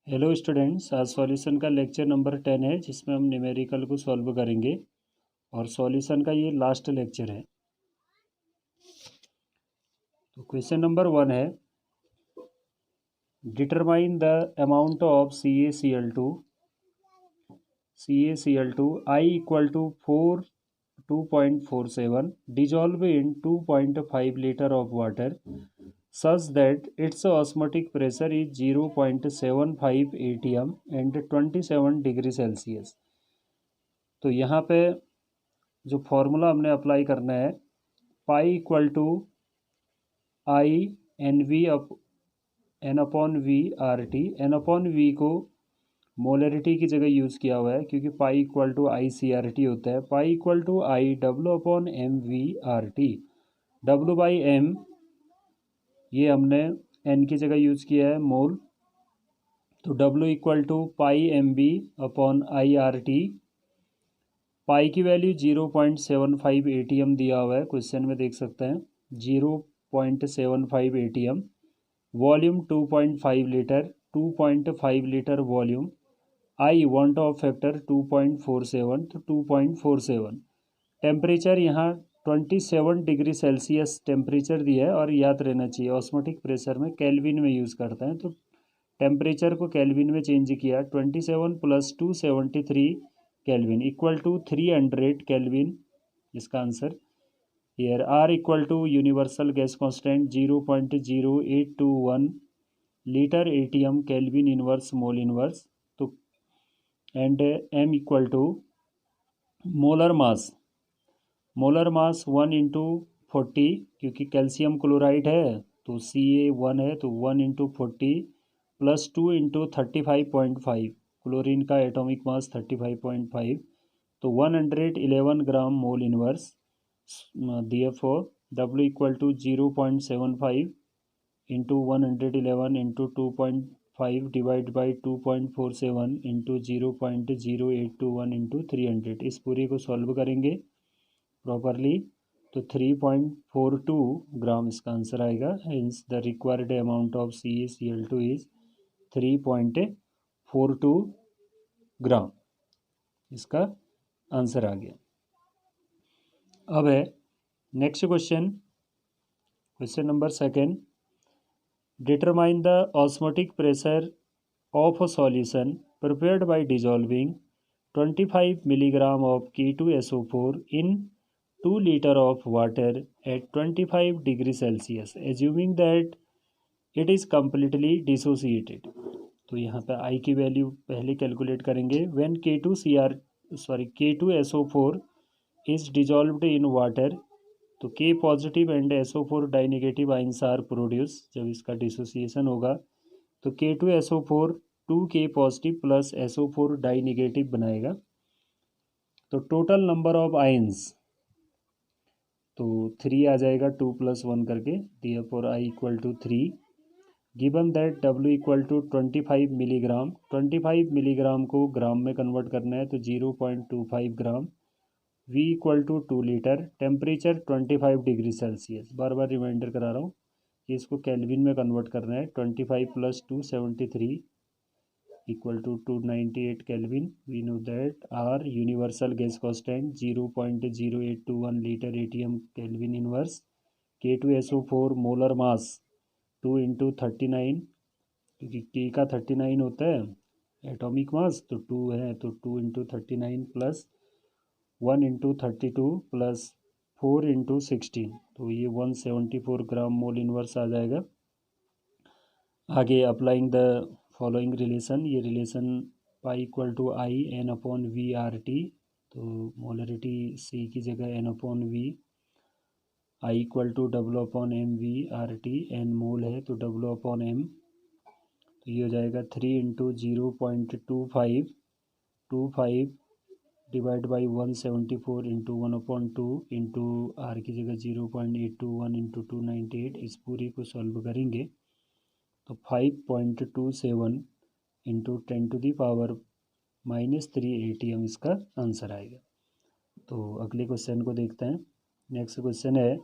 Hello students, आज solution का lecture number 10 है जिसमें हम न्यूमेरिकल को सॉल्व करेंगे और सॉल्यूशन का ये लास्ट लेक्चर है। तो क्वेश्चन नंबर 1 है, determine the amount of CaCl2 I equal to 2.47 dissolve in 2.5 liter of water such that its osmotic pressure is 0.75 atm and 27 degree Celsius. तो यहाँ पे जो फॉर्मूला हमने अप्लाई करना है, pi equal to I N V N upon V R T. N upon V को molarity की जगह यूज़ किया हुआ है क्योंकि pi equal to I C R T होता है। Pi equal to I W upon M V R T. W by M ये हमने एन की जगह यूज़ किया है मोल, तो W equal to pi M B upon I R T. Pi की वैल्यू 0.75 एटीएम दिया हुआ है, क्वेश्चन में देख सकते हैं 0.75 ATM. Volume 2.5 litre, 2.5 litre volume. I want of factor 2.47, तो 2.47। टेम्परेचर यहाँ 27 डिग्री सेल्सियस टेम्परेचर दिया है और याद रहना चाहिए ऑस्मोटिक प्रेशर में केल्विन में यूज़ करते हैं, तो टेम्परेचर को केल्विन में चेंज किया। 27 plus 273 kelvin equal to 300 kelvin, इसका answer. Here R equal to universal gas constant 0.0821 litre atm kelvin inverse mole inverse. तो and M equal to molar mass 1/40, क्योंकि कैल्शियम क्लोराइड है तो Ca1 है, तो 1/40 प्लस 2/35.5। क्लोरीन का atomic mass 35.5, तो 111 gram mole inverse. therefore W equal to 0.75 into 111 into 2.5 divide by 2.47 into 0.0821 into 300। इस पूरे को सॉल्व करेंगे प्रॉपरली तो 3.42 ग्राम इसका आंसर आएगा। Hence the required amount of CaCl2 is 3.42 ग्राम, इसका आंसर आ गया। अब है next question, question number 2, determine the osmotic pressure of a solution prepared by dissolving 25 milligram of K2SO4 in 2 liter of water at 25 degree Celsius, assuming that it is completely dissociated। तो यहाँ पे I की value पहले calculate करेंगे। When K2SO4 is dissolved in water, तो K positive and SO4 di negative ions are produce. जब इसका dissociation होगा तो K2SO4 2K positive plus SO4 di negative बनाएगा। तो टोटल नंबर ऑफ आइंस तो 3 आ जाएगा, 2 + 1 करके। therefore I equal to 3। Given that W equal to 25 milligram. 25 milligram को ग्राम में कन्वर्ट करना है तो 0.25 gram. V equal to 2 litre. Temperature 25 degree Celsius. बार बार रिमाइंडर करा रहा हूँ कि इसको केल्विन में कन्वर्ट करना है। 25 plus 273 equal to 298 kelvin. We know that R universal gas constant 0.0821 litre atm kelvin inverse. K2SO4 molar mass 2 × 39, क्योंकि K का 39 होता है एटॉमिक मास, तो 2 है तो 2 × 39 प्लस 1 × 32 प्लस 4 × 16, तो ये 174 ग्राम मोल इनवर्स आ जाएगा। आगे अप्लाइंग द फॉलोइंग रिलेशन, ये relation pi equal to I N upon V R T. तो मोलरिटी C की जगह n upon V, I equal to W upon M V R T. N mole है तो W upon M, तो ये हो जाएगा 3 × 0.25 divide by 174 into 1/2 into R की जगह 0.821 इंटू 298। इस पूरी को सॉल्व करेंगे तो 5.27 इंटू 10⁻³ एटीएम इसका आंसर आएगा। तो अगले क्वेश्चन को देखते हैं। नेक्स्ट क्वेश्चन है,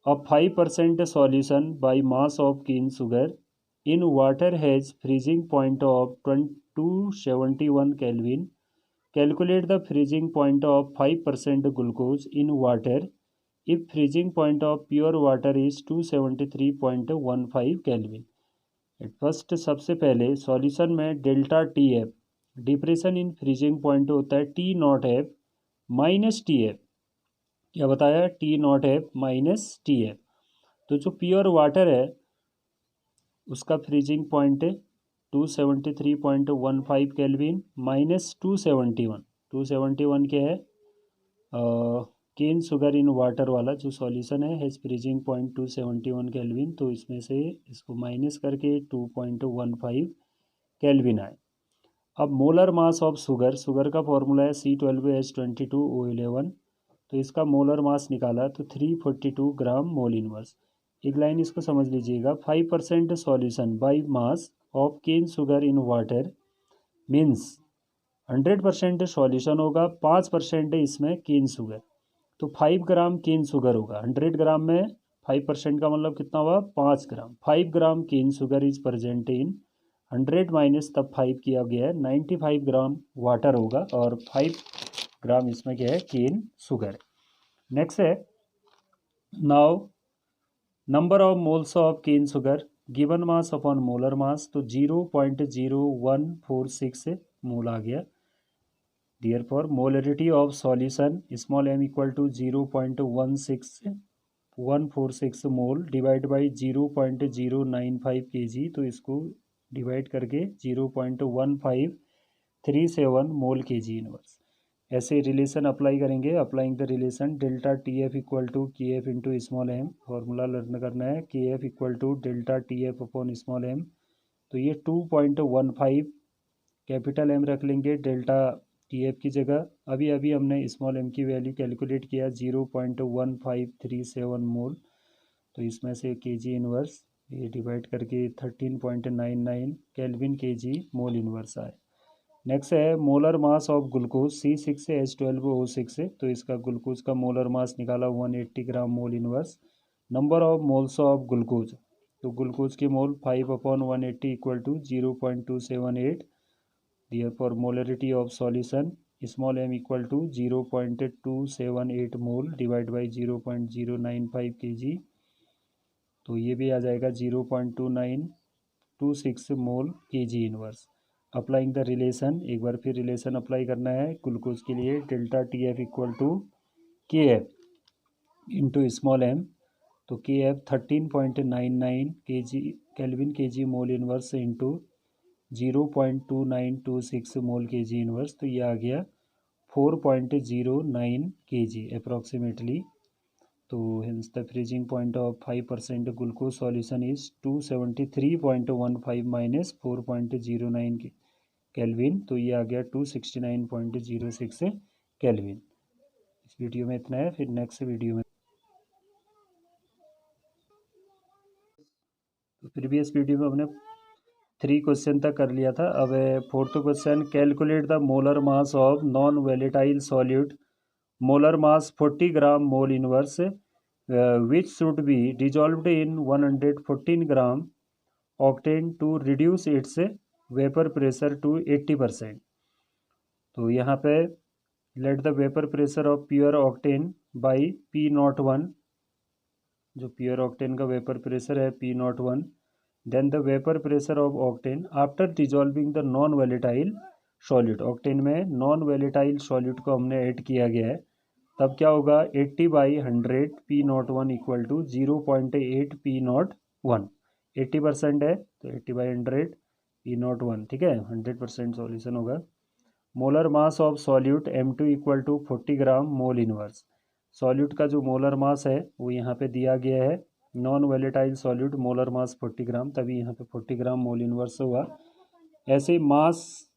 a 5% solution by mass of cane sugar in water has freezing point of 271 Kelvin. Calculate the freezing point of 5% glucose in water if freezing point of pure water is 273.15 Kelvin. At first सबसे पहले solution में delta T F depression in freezing point होता है T not F minus T F. क्या बताया? T not F minus T F. तो जो pure water है उसका फ्रीजिंग पॉइंट है 273.15 केल्विन माइनस 271 क्या है? केन शुगर इन वाटर वाला जो सॉल्यूशन है हैज़ फ्रीजिंग पॉइंट 271 केल्विन, तो इसमें से इसको माइनस करके 2.15 केल्विन आए। अब मोलर मास ऑफ शुगर का फॉर्मूला है C12H22O11, तो इसका मोलर मास निकाला तो 342 ग्राम मोल इनवर्स। एक लाइन इसको समझ लीजिएगा, 5% solution by mass of cane sugar in water means 100% solution होगा, 5% इसमें केन शुगर, तो 5 ग्राम केन शुगर होगा। 100 ग्राम में 5% का मतलब कितना हुआ? 5 gram. 5 gram cane sugar is present in 100 minus तब 5 किया गया है 95 ग्राम वाटर होगा और 5 ग्राम इसमें क्या है? Cane sugar. नेक्स्ट है now number of moles of cane sugar given mass upon molar mass, तो 0.0146 मोल आ गया। Therefore, molarity of solution small m equal to 0.16146 mole divide by 0.095 kg, तो इसको डिवाइड करके 0.1537 मोल kg इनवर्स। ऐसे relation apply करेंगे। Applying the relation delta T F equal to K F into small M, formula learn करना है K F equal to delta T F upon small M, तो ये 2.15 capital M रख लेंगे delta T F की जगह। अभी हमने स्मॉल एम की वैल्यू कैलकुलेट किया 0.1537 मोल, तो इसमें से केजी इनवर्स ये डिवाइड करके 13.99 केल्विन केजी मोल इनवर्स आए। नेक्स्ट है molar mass of glucose C6H12O6, तो इसका ग्लूकोज का मोलर मास निकाला 180 gram mole inverse. Number of moles of glucose, तो ग्लूकोज के mole 5/180 equal to 0.278। Therefore, molarity of solution small m equal to 0.278 mole divide by 0.095 kg, तो ये भी आ जाएगा 0.2926 मोल kg inverse. Applying the relation, एक बार फिर relation apply करना है ग्लूकोज के लिए delta T F equal to K F into small M, तो K F 13.99 kg kelvin KG mole inverse into 0.2926 mole kg inverse, तो ये आ गया 4.09 kg अप्रॉक्सीमेटली। तो hence the freezing point of 5% glucose solution is 273.15 minus 4.09 kelvin, तो ये आ गया 269.06 केल्विन। इस वीडियो में इतना है, फिर नेक्स्ट वीडियो में। तो प्रीवियस वीडियो में हमने 3 क्वेश्चन तक कर लिया था। अब 4th question, calculate the molar mass of non volatile solute, molar mass 40 gram mole inverse which should be dissolved in 114 gram octane to reduce its vapour pressure to 80%। तो यहाँ पे let the vapour pressure of pure octane by P01, जो pure octane का vapour pressure है P01, then the vapour pressure of octane after dissolving the non volatile solute. Octane में non volatile solute को हमने add किया गया है, तब क्या होगा 80/100 P01 इक्वल टू 0.8 P01। 80% है तो 80/100 P01, ठीक है, 100% सॉल्यूशन होगा। Molar mass of solute M2 equal to 40 gram mole inverse. Solute का जो मोलर मास है वो यहाँ पे दिया गया है, non volatile solute molar mass 40 gram, तभी यहाँ पे 40 ग्राम मोल इनवर्स हुआ। ऐसे mass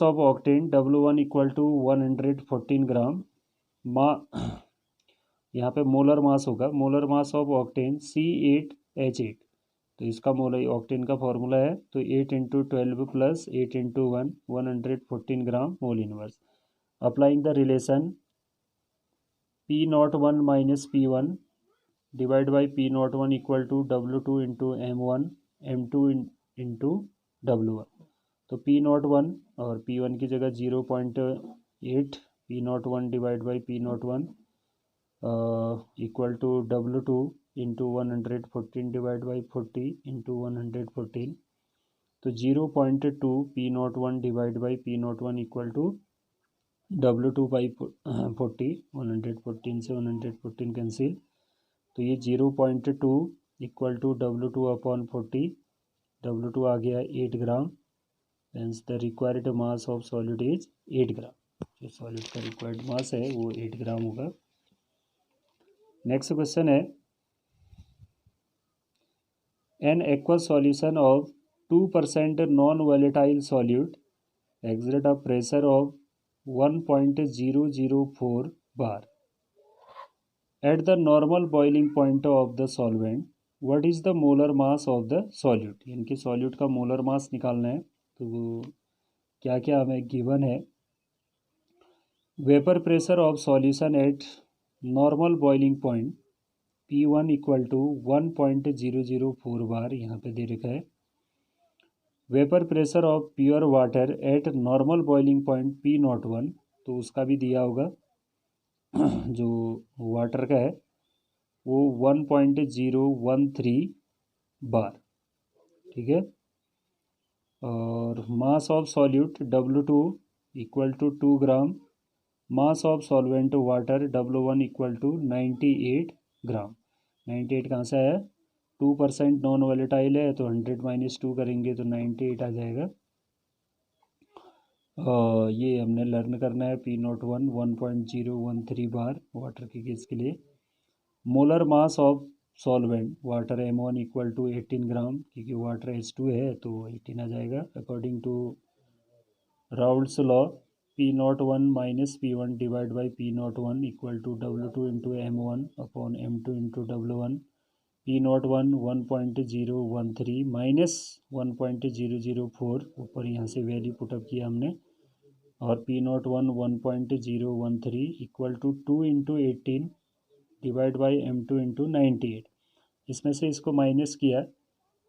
of octane W1 equal to 114 gram, यहाँ पे मोलर मास होगा, molar mass of octane C8H8, तो इसका मोलर ऑक्टेन का फॉर्मूला है, तो 8 × 12 plus 8 × 1 114 gram mole inverse. Applying the relation P01 minus P1 divide by P not one equal to W2 into M1 M2 into W1। तो P not one और P1 की जगह 0.8 P not one divide by P not one equal to W2 into 114 divide by 40 into 114। तो 0.2 P not one divide by P not one equal to W2 by 40, 114 से 114 cancel. तो ये 0.2 equal to W2 upon 40, W2 आ गया 8 gram. Hence the required mass of solid is 8 gram. जो solid का required मास है वो 8 ग्राम होगा। नेक्स्ट क्वेश्चन है, an aqueous solution of 2% non volatile solute exert a pressure of 1.004 bar at the normal boiling point of the solvent. What is the molar mass of the solute? यानी कि solute का molar मास निकालना है। तो वो क्या क्या हमें गिवन है। Vapour pressure of solution at normal boiling point P1 equal to 1.004 bar यहाँ पे दे रखा है। Vapour pressure of pure water at normal boiling point P01, तो उसका भी दिया होगा। जो वाटर का है वो 1.013 बार, ठीक है। और mass of solute W2 equal to 2 gram, mass of solvent water W1 equal to 98 gram. 98 कहाँ से आया, 2% नॉन वोलेटाइल है तो 100 माइनस 2 करेंगे तो 98 आ जाएगा। ये हमने लर्न करना है। P01 1.013 बार वाटर के केस के लिए। Molar mass of solvent water M1 equal to 18 gram, क्योंकि वाटर H2 है तो 18 आ जाएगा। According to Raoult's law P01 minus P1 divide by P01 equal to W2 into M1 upon M2 into W1। P01 1.013 minus 1.004, ऊपर यहाँ से value put up किया हमने। और P01 1.013 equal to 2 into 18 divide by M2 into 98। इसमें से इसको minus किया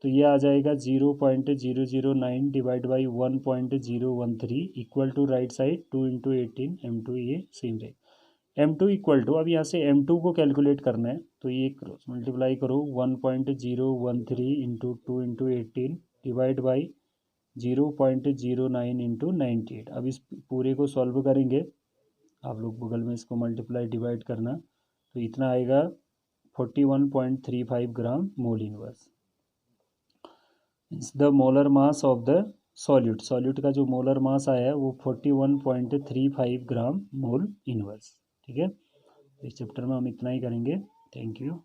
तो ये आ जाएगा 0.009 divide by 1.013 equal to right side 2 into 18 M2, ये सेम रहेगा। M2 इक्वल टू, अब यहाँ से M2 को कैलकुलेट करना है तो ये क्रॉस मल्टीप्लाई करो 1.013 into 2 into 18 divide by 0.09 into 98। अब इस पूरे को सॉल्व करेंगे, आप लोग बगल में इसको मल्टीप्लाई डिवाइड करना, तो इतना आएगा 41.35 gram mole inverse. The molar mass of the solute, solute का जो मोलर मास आया है वो 41.35 ग्राम मोल इनवर्स, ठीक है। इस चैप्टर में हम इतना ही करेंगे। Thank you.